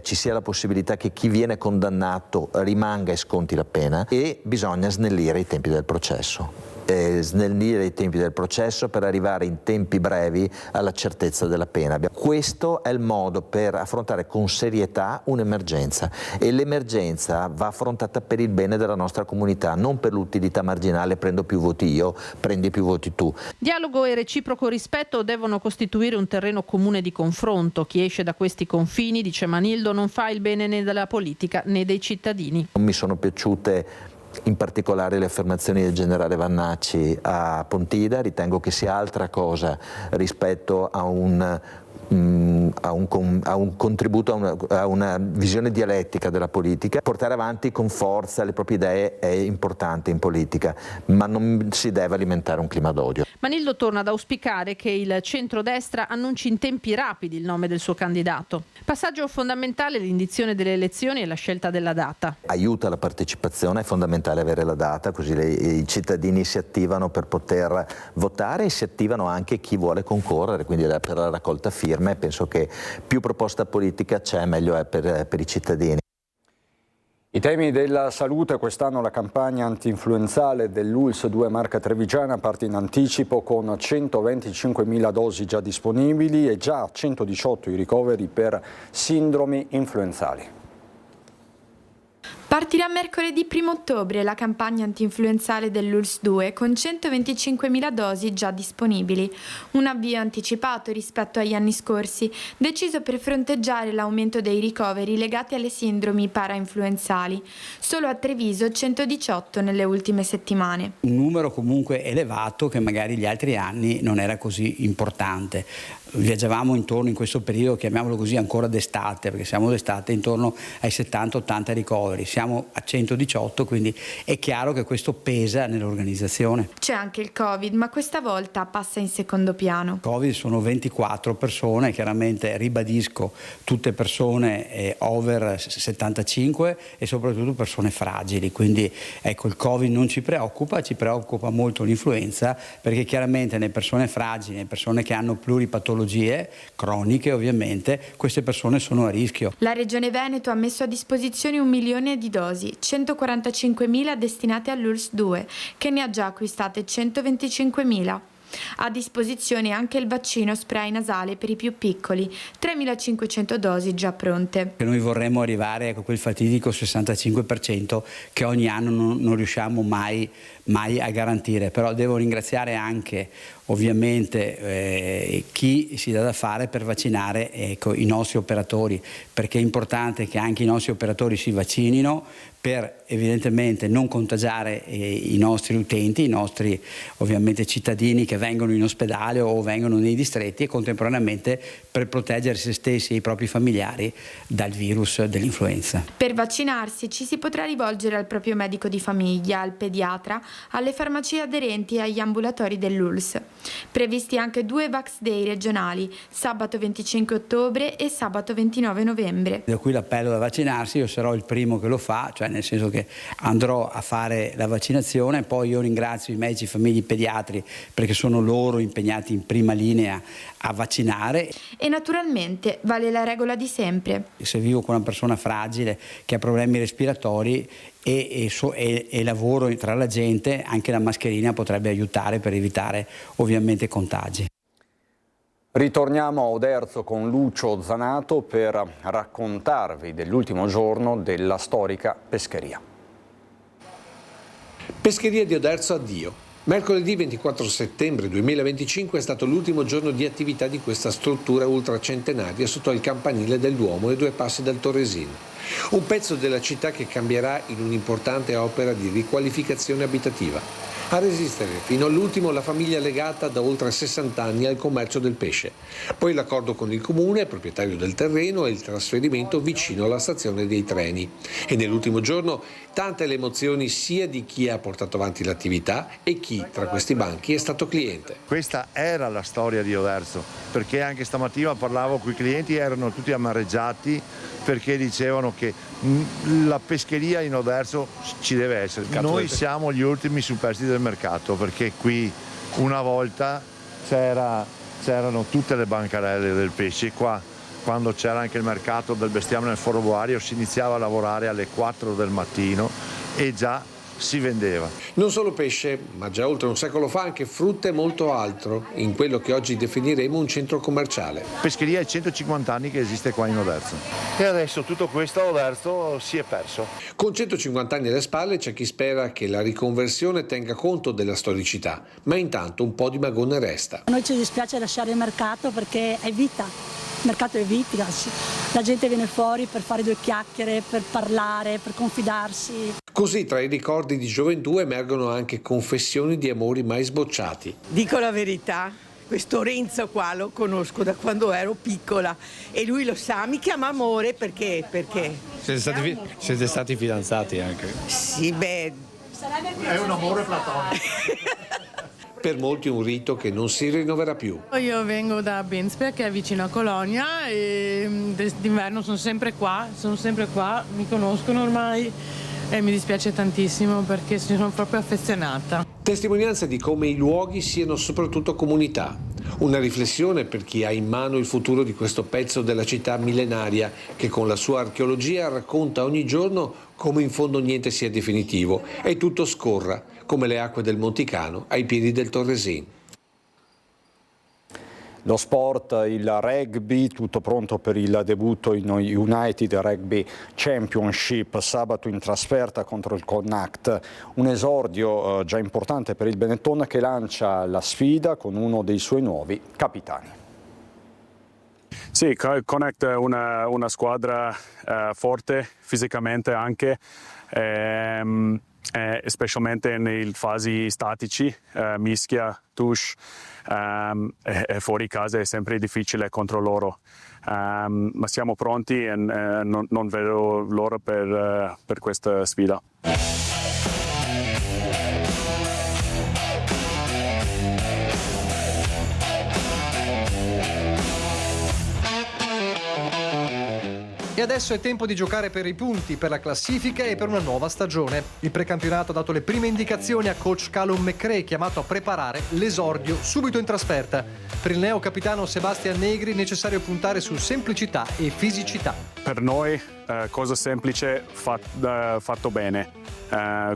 ci sia la possibilità che chi viene condannato rimanga e sconti la pena, e bisogna snellire i tempi del processo. Snellire i tempi del processo per arrivare in tempi brevi alla certezza della pena. Questo è il modo per affrontare con serietà un'emergenza, e l'emergenza va affrontata per il bene della nostra comunità, non per l'utilità marginale, prendo più voti io, prendi più voti tu. Dialogo e reciproco rispetto devono costituire un terreno comune di confronto. Chi esce da questi confini, dice Manildo, non fa il bene né della politica né dei cittadini. Non mi sono piaciute in particolare le affermazioni del generale Vannacci a Pontida, ritengo che sia altra cosa rispetto a un a un contributo, a una visione dialettica della politica. Portare avanti con forza le proprie idee è importante in politica, ma non si deve alimentare un clima d'odio. Manildo torna ad auspicare che il centrodestra annunci in tempi rapidi il nome del suo candidato. Passaggio fondamentale l'indizione delle elezioni e la scelta della data. Aiuta la partecipazione, è fondamentale avere la data, così i cittadini si attivano per poter votare e si attivano anche chi vuole concorrere, quindi per la raccolta firme. Penso che più proposta politica c'è, meglio è per i cittadini. I temi della salute: quest'anno la campagna antinfluenzale dell'ULSS 2 Marca Trevigiana parte in anticipo con 125.000 dosi già disponibili e già 118 i ricoveri per sindromi influenzali. Partirà mercoledì 1 ottobre la campagna antinfluenzale dell'ULSS 2 con 125.000 dosi già disponibili, un avvio anticipato rispetto agli anni scorsi, deciso per fronteggiare l'aumento dei ricoveri legati alle sindromi parainfluenzali. Solo a Treviso 118 nelle ultime settimane. Un numero comunque elevato che magari gli altri anni non era così importante. Viaggiavamo intorno in questo periodo, chiamiamolo così, ancora d'estate, perché siamo d'estate, intorno ai 70-80 ricoveri. Siamo a 118, quindi è chiaro che questo pesa nell'organizzazione. C'è anche il Covid, ma questa volta passa in secondo piano. Covid sono 24 persone, chiaramente ribadisco, tutte persone over 75 e soprattutto persone fragili, quindi ecco, il Covid non ci preoccupa molto l'influenza, perché chiaramente nelle persone fragili, nelle persone che hanno pluripatologie croniche, ovviamente queste persone sono a rischio. La Regione Veneto ha messo a disposizione 1 milione di dosi, 145.000 destinate all'ULSS 2, che ne ha già acquistate 125.000. A disposizione anche il vaccino spray nasale per i più piccoli, 3.500 dosi già pronte. Noi vorremmo arrivare a quel fatidico 65% che ogni anno non riusciamo mai a garantire, però devo ringraziare anche ovviamente chi si dà da fare per vaccinare i nostri operatori, perché è importante che anche i nostri operatori si vaccinino per evidentemente non contagiare i nostri utenti, i nostri ovviamente cittadini che vengono in ospedale o vengono nei distretti, e contemporaneamente per proteggere se stessi e i propri familiari dal virus dell'influenza. Per vaccinarsi ci si potrà rivolgere al proprio medico di famiglia, al pediatra, alle farmacie aderenti e agli ambulatori dell'ULSS. Previsti anche 2 Vax Day regionali, sabato 25 ottobre e sabato 29 novembre. Da qui l'appello da vaccinarsi, io sarò il primo che lo fa, cioè nel senso che andrò a fare la vaccinazione. Poi io ringrazio i medici, famiglie, pediatri, perché sono loro impegnati in prima linea a vaccinare. E naturalmente vale la regola di sempre. Se vivo con una persona fragile che ha problemi respiratori e lavoro tra la gente, anche la mascherina potrebbe aiutare per evitare ovviamente contagi. Ritorniamo a Oderzo con Lucio Zanato per raccontarvi dell'ultimo giorno della storica pescheria. Pescheria di Oderzo addio. Mercoledì 24 settembre 2025 è stato l'ultimo giorno di attività di questa struttura ultracentenaria sotto il campanile del Duomo e 2 passi dal Torresino. Un pezzo della città che cambierà in un'importante opera di riqualificazione abitativa. A resistere fino all'ultimo la famiglia legata da oltre 60 anni al commercio del pesce. Poi l'accordo con il comune, proprietario del terreno, e il trasferimento vicino alla stazione dei treni. E nell'ultimo giorno tante le emozioni sia di chi ha portato avanti l'attività e chi tra questi banchi è stato cliente. Questa era la storia di Oderzo, perché anche stamattina parlavo con i clienti, erano tutti amareggiati perché dicevano che la pescheria in Oderzo ci deve essere. Noi siamo gli ultimi superstiti del mercato, perché qui una volta c'erano tutte le bancarelle del pesce. Qua, quando c'era anche il mercato del bestiame nel Foro Boario, si iniziava a lavorare alle 4 del mattino e già si vendeva. Non solo pesce, ma già oltre un secolo fa anche frutta e molto altro, in quello che oggi definiremo un centro commerciale. Pescheria è 150 anni che esiste qua in Oderzo. E adesso tutto questo a Oderzo si è perso. Con 150 anni alle spalle c'è chi spera che la riconversione tenga conto della storicità, ma intanto un po' di magone resta. A noi ci dispiace lasciare il mercato perché è vita. Il mercato è vita, la gente viene fuori per fare 2 chiacchiere, per parlare, per confidarsi. Così tra i ricordi di gioventù emergono anche confessioni di amori mai sbocciati. Dico la verità, questo Renzo qua lo conosco da quando ero piccola e lui lo sa, mi chiama amore perché? Siete stati fidanzati anche? Sì, beh, è un amore platonico. Per molti è un rito che non si rinnoverà più. Io vengo da Bensberg, che è vicino a Colonia, e d'inverno sono sempre qua, mi conoscono ormai e mi dispiace tantissimo perché sono proprio affezionata. Testimonianza di come i luoghi siano soprattutto comunità. Una riflessione per chi ha in mano il futuro di questo pezzo della città millenaria che con la sua archeologia racconta ogni giorno come in fondo niente sia definitivo e tutto scorra come le acque del Monticano ai piedi del Torresìn. Lo sport, il rugby, tutto pronto per il debutto in United Rugby Championship sabato in trasferta contro il Connacht. Un esordio già importante per il Benetton che lancia la sfida con uno dei suoi nuovi capitani. Sì, Connacht è una squadra forte fisicamente anche. Specialmente nelle fasi statici, mischia, touche, e fuori casa è sempre difficile contro loro, ma siamo pronti e non vedo l'ora per questa sfida. E adesso è tempo di giocare per i punti, per la classifica e per una nuova stagione. Il precampionato ha dato le prime indicazioni a coach Callum McRae, chiamato a preparare l'esordio subito in trasferta. Per il neo capitano Sebastian Negri è necessario puntare su semplicità e fisicità. Per noi cosa semplice fatto bene.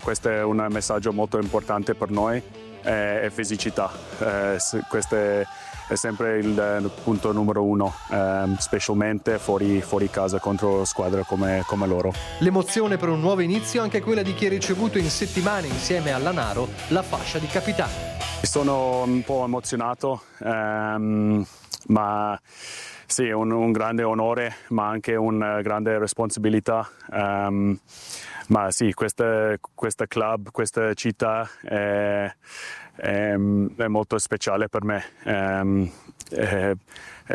Questo è un messaggio molto importante per noi, è fisicità. Questo è sempre il punto numero uno, specialmente fuori casa contro squadre come loro. L'emozione per un nuovo inizio è anche quella di chi ha ricevuto in settimane insieme a Lanaro la fascia di capitano. Sono un po' emozionato, ma sì, è un grande onore, ma anche una grande responsabilità. Ma sì, questa club, questa città è molto speciale per me, è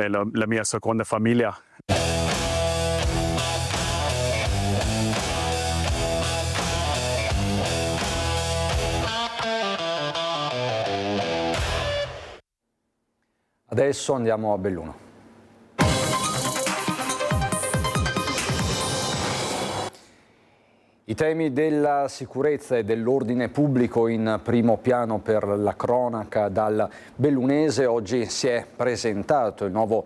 la mia seconda famiglia. Adesso andiamo a Belluno. I temi della sicurezza e dell'ordine pubblico in primo piano per la cronaca dal bellunese. Oggi si è presentato il nuovo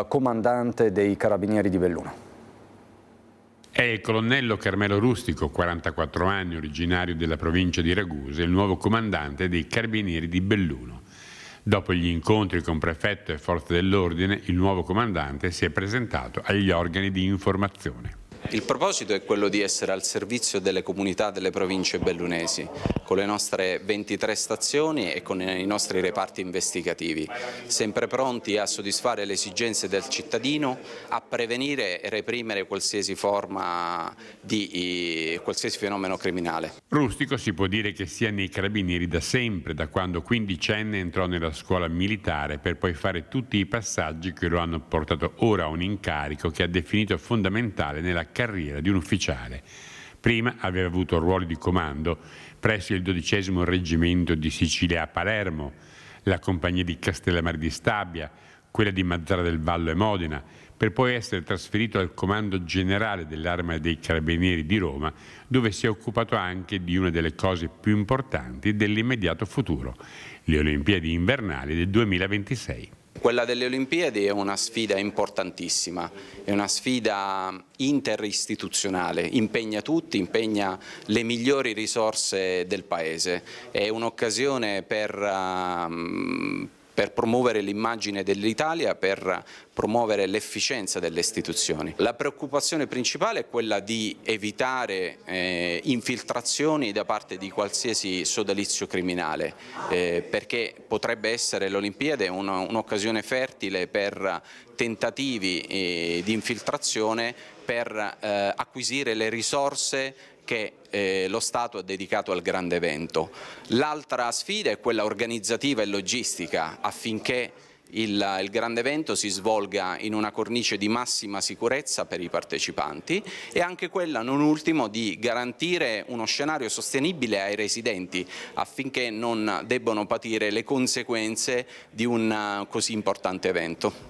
comandante dei Carabinieri di Belluno. È il colonnello Carmelo Rustico, 44 anni, originario della provincia di Ragusa, il nuovo comandante dei Carabinieri di Belluno. Dopo gli incontri con prefetto e forze dell'ordine, il nuovo comandante si è presentato agli organi di informazione. Il proposito è quello di essere al servizio delle comunità delle province bellunesi, con le nostre 23 stazioni e con i nostri reparti investigativi, sempre pronti a soddisfare le esigenze del cittadino, a prevenire e reprimere qualsiasi forma di qualsiasi fenomeno criminale. Rustico si può dire che sia nei Carabinieri da sempre, da quando quindicenne entrò nella scuola militare per poi fare tutti i passaggi che lo hanno portato ora a un incarico che ha definito fondamentale nella carriera di un ufficiale. Prima aveva avuto ruoli di comando presso il 12° Reggimento di Sicilia a Palermo, la compagnia di Castellammare di Stabia, quella di Mazara del Vallo e Modena, per poi essere trasferito al Comando Generale dell'Arma dei Carabinieri di Roma, dove si è occupato anche di una delle cose più importanti dell'immediato futuro, le Olimpiadi invernali del 2026. Quella delle Olimpiadi è una sfida importantissima, è una sfida interistituzionale, impegna tutti, impegna le migliori risorse del Paese, è un'occasione per promuovere l'immagine dell'Italia, per promuovere l'efficienza delle istituzioni. La preoccupazione principale è quella di evitare infiltrazioni da parte di qualsiasi sodalizio criminale, perché potrebbe essere l'Olimpiade un'occasione fertile per tentativi di infiltrazione per acquisire le risorse che lo Stato ha dedicato al grande evento. L'altra sfida è quella organizzativa e logistica affinché il grande evento si svolga in una cornice di massima sicurezza per i partecipanti e anche quella, non ultimo, di garantire uno scenario sostenibile ai residenti affinché non debbano patire le conseguenze di un così importante evento.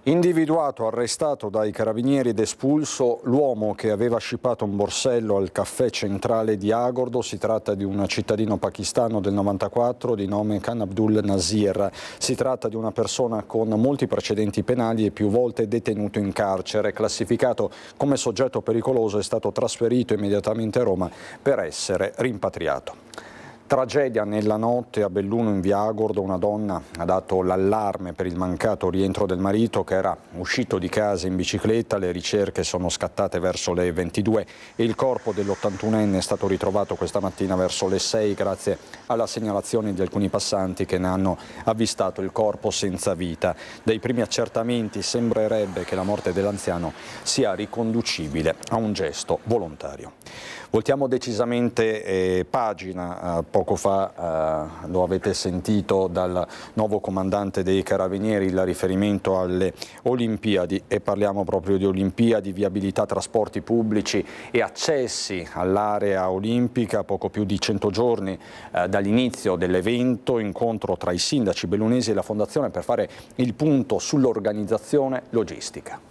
Individuato, arrestato dai carabinieri ed espulso l'uomo che aveva scippato un borsello al caffè centrale di Agordo. Si tratta di un cittadino pakistano del 94 di nome Khan Abdul Nazir. Si tratta di una persona con molti precedenti penali e più volte detenuto in carcere. Classificato come soggetto pericoloso, è stato trasferito immediatamente a Roma per essere rimpatriato. Tragedia nella notte a Belluno in via Agordo. Una donna ha dato l'allarme per il mancato rientro del marito che era uscito di casa in bicicletta. Le ricerche sono scattate verso le 22 e il corpo dell'81enne è stato ritrovato questa mattina verso le 6 grazie alla segnalazione di alcuni passanti che ne hanno avvistato il corpo senza vita. Dai primi accertamenti sembrerebbe che la morte dell'anziano sia riconducibile a un gesto volontario. Voltiamo decisamente pagina. Poco fa lo avete sentito dal nuovo comandante dei Carabinieri, il riferimento alle Olimpiadi, e parliamo proprio di Olimpiadi, viabilità, trasporti pubblici e accessi all'area olimpica. Poco più di 100 giorni dall'inizio dell'evento, incontro tra i sindaci bellunesi e la Fondazione per fare il punto sull'organizzazione logistica.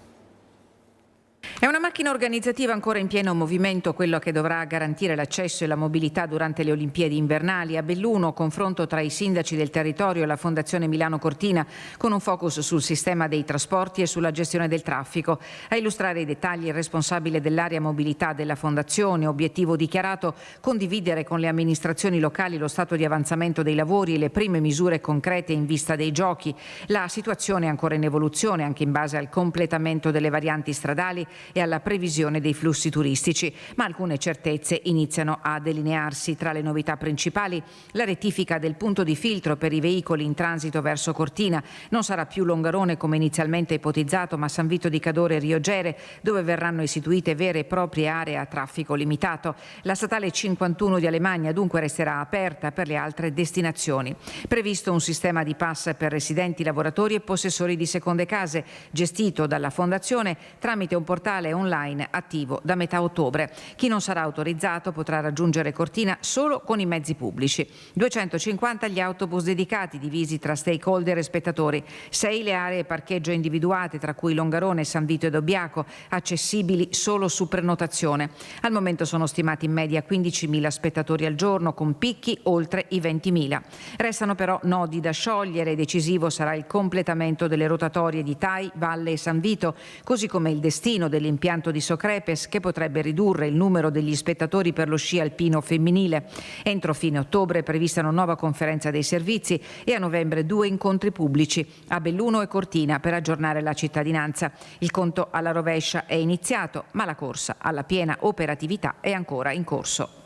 È una macchina organizzativa ancora in pieno movimento, quello che dovrà garantire l'accesso e la mobilità durante le Olimpiadi invernali. A Belluno, confronto tra i sindaci del territorio e la Fondazione Milano Cortina, con un focus sul sistema dei trasporti e sulla gestione del traffico. A illustrare i dettagli il responsabile dell'area mobilità della Fondazione. Obiettivo dichiarato: condividere con le amministrazioni locali lo stato di avanzamento dei lavori e le prime misure concrete in vista dei giochi. La situazione è ancora in evoluzione, anche in base al completamento delle varianti stradali e alla previsione dei flussi turistici, ma alcune certezze iniziano a delinearsi. Tra le novità principali, la rettifica del punto di filtro per i veicoli in transito verso Cortina. Non sarà più Longarone come inizialmente ipotizzato, ma San Vito di Cadore e Riogere, dove verranno istituite vere e proprie aree a traffico limitato. La statale 51 di Alemagna dunque resterà aperta per le altre destinazioni. Previsto un sistema di pass per residenti, lavoratori e possessori di seconde case, gestito dalla Fondazione tramite un portale online attivo da metà ottobre. Chi non sarà autorizzato potrà raggiungere Cortina solo con i mezzi pubblici. 250 gli autobus dedicati, divisi tra stakeholder e spettatori. 6 le aree parcheggio individuate, tra cui Longarone, San Vito ed Obbiaco, accessibili solo su prenotazione. Al momento sono stimati in media 15.000 spettatori al giorno, con picchi oltre i 20.000. Restano però nodi da sciogliere. Decisivo sarà il completamento delle rotatorie di Tai, Valle e San Vito, così come il destino dell'impianto di Socrepes, che potrebbe ridurre il numero degli spettatori per lo sci alpino femminile. Entro fine ottobre è prevista una nuova conferenza dei servizi e a novembre 2 incontri pubblici a Belluno e Cortina per aggiornare la cittadinanza. Il conto alla rovescia è iniziato, ma la corsa alla piena operatività è ancora in corso.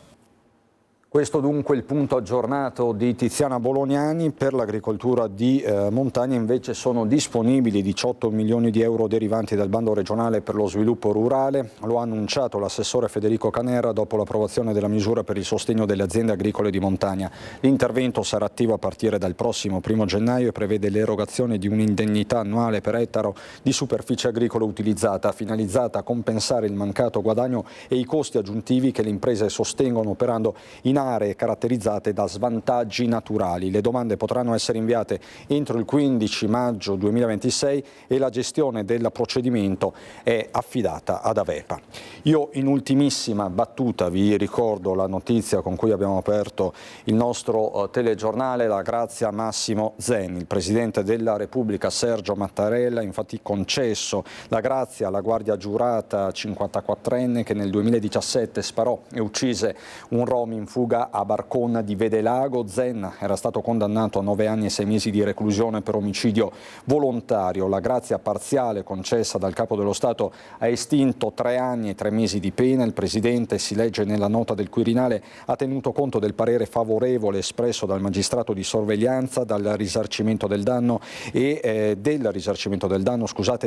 Questo dunque il punto aggiornato di Tiziana Bolognani. Per l'agricoltura di montagna invece sono disponibili 18 milioni di euro derivanti dal bando regionale per lo sviluppo rurale. Lo ha annunciato l'assessore Federico Canera dopo l'approvazione della misura per il sostegno delle aziende agricole di montagna. L'intervento sarà attivo a partire dal prossimo 1 gennaio e prevede l'erogazione di un'indennità annuale per ettaro di superficie agricola utilizzata, finalizzata a compensare il mancato guadagno e i costi aggiuntivi che le imprese sostengono operando in aree caratterizzate da svantaggi naturali. Le domande potranno essere inviate entro il 15 maggio 2026 e la gestione del procedimento è affidata ad Avepa. Io in ultimissima battuta vi ricordo la notizia con cui abbiamo aperto il nostro telegiornale, la grazia a Massimo Zen. Il Presidente della Repubblica Sergio Mattarella ha infatti concesso la grazia alla guardia giurata 54enne che nel 2017 sparò e uccise un rom in fuga fuga a Barcon di Vedelago. Zen era stato condannato a 9 anni e 6 mesi di reclusione per omicidio volontario. La grazia parziale concessa dal Capo dello Stato ha estinto 3 anni e 3 mesi di pena. Il Presidente, si legge nella nota del Quirinale, ha tenuto conto del parere favorevole espresso dal magistrato di sorveglianza, dal risarcimento del danno e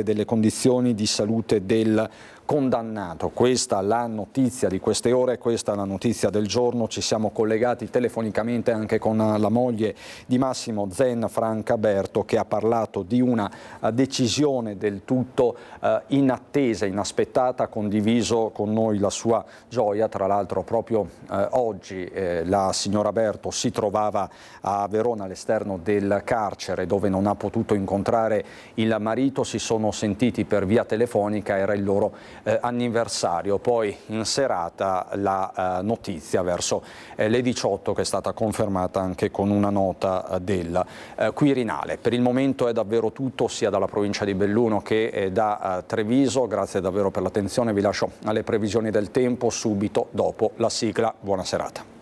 delle condizioni di salute del condannato. Questa la notizia di queste ore, questa la notizia del giorno. Ci siamo collegati telefonicamente anche con la moglie di Massimo Zen, Franca Berto, che ha parlato di una decisione del tutto inattesa, inaspettata. Ha condiviso con noi la sua gioia. Tra l'altro proprio oggi la signora Berto si trovava a Verona, all'esterno del carcere, dove non ha potuto incontrare il marito. Si sono sentiti per via telefonica, era il loro anniversario. Poi in serata la notizia verso le 18, che è stata confermata anche con una nota del Quirinale. Per il momento è davvero tutto, sia dalla provincia di Belluno che da Treviso. Grazie davvero per l'attenzione, vi lascio alle previsioni del tempo subito dopo la sigla. Buona serata.